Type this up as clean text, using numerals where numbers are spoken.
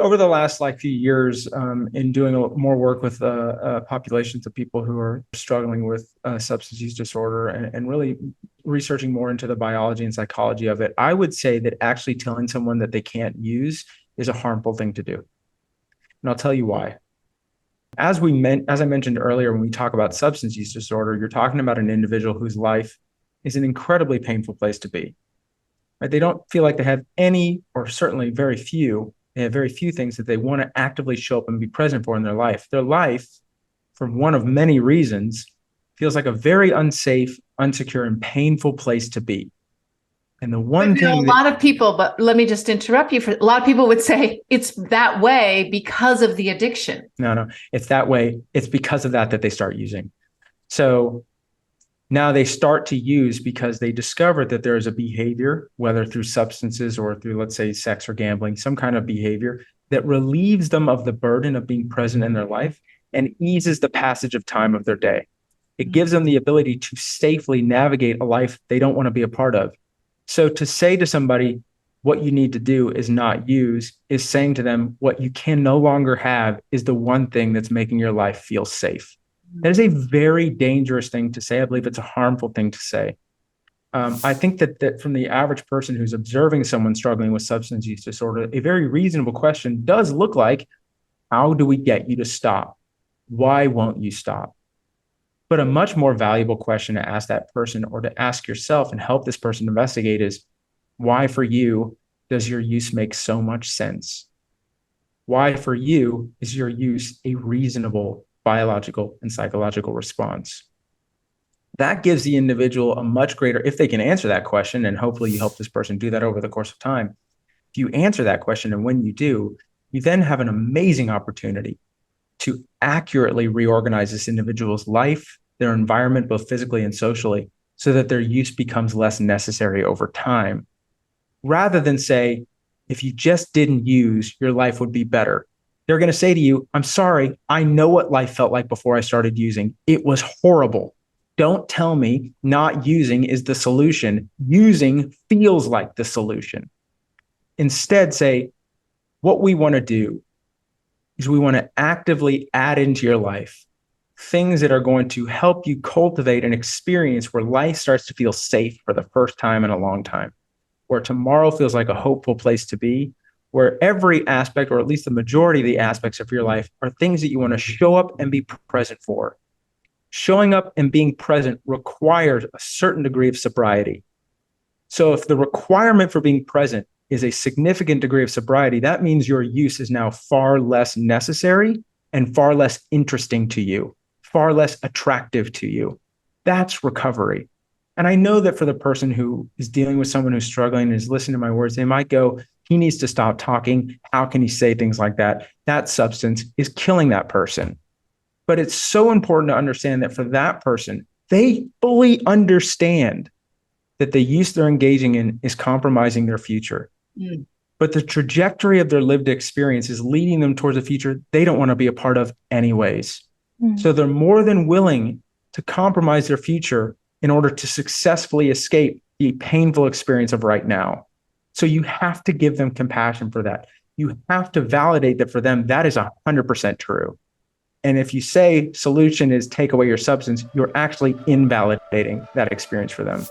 over the last few years, in doing more work with populations of people who are struggling with substance use disorder and really researching more into the biology and psychology of it, I would say that actually telling someone that they can't use is a harmful thing to do. And I'll tell you why. As I mentioned earlier, when we talk about substance use disorder, you're talking about an individual whose life is an incredibly painful place to be. Right? They don't feel like they have any, or certainly very few. They have very few things that they want to actively show up and be present for in their life. Their life, for one of many reasons, feels like a very unsafe, unsecure, and painful place to be. And the one thing a lot of people, but let me just interrupt you. A lot of people would say it's that way because of the addiction. No, it's that way. It's because of that they start using. So now they start to use because they discovered that there is a behavior, whether through substances or through, let's say, sex or gambling, some kind of behavior that relieves them of the burden of being present in their life and eases the passage of time of their day. It gives them the ability to safely navigate a life they don't want to be a part of. So to say to somebody, what you need to do is not use, is saying to them, what you can no longer have is the one thing that's making your life feel safe. That is a very dangerous thing to say. I believe it's a harmful thing to say. I think that from the average person who's observing someone struggling with substance use disorder, a very reasonable question does look like, how do we get you to stop? Why won't you stop? But a much more valuable question to ask that person, or to ask yourself and help this person investigate, is, why for you does your use make so much sense? Why for you is your use a reasonable biological and psychological response? That gives the individual a much greater, if they can answer that question, and hopefully you help this person do that over the course of time. If you answer that question, and when you do, you then have an amazing opportunity to accurately reorganize this individual's life, their environment, both physically and socially, so that their use becomes less necessary over time. Rather than say, if you just didn't use, your life would be better. They're going to say to you, I'm sorry, I know what life felt like before I started using. It was horrible. Don't tell me not using is the solution. Using feels like the solution. Instead, say, what we want to do is we want to actively add into your life things that are going to help you cultivate an experience where life starts to feel safe for the first time in a long time, where tomorrow feels like a hopeful place to be, where every aspect, or at least the majority of the aspects of your life, are things that you want to show up and be present for. Showing up and being present requires a certain degree of sobriety. So if the requirement for being present is a significant degree of sobriety, that means your use is now far less necessary and far less interesting to you, far less attractive to you. That's recovery. And I know that for the person who is dealing with someone who's struggling and is listening to my words, they might go, he needs to stop talking. How can he say things like that? That substance is killing that person. But it's so important to understand that for that person, they fully understand that the use they're engaging in is compromising their future. Mm. But the trajectory of their lived experience is leading them towards a future they don't want to be a part of anyways. Mm. So they're more than willing to compromise their future in order to successfully escape the painful experience of right now. So you have to give them compassion for that. You have to validate that for them, that is 100% true. And if you say solution is take away your substance, you're actually invalidating that experience for them.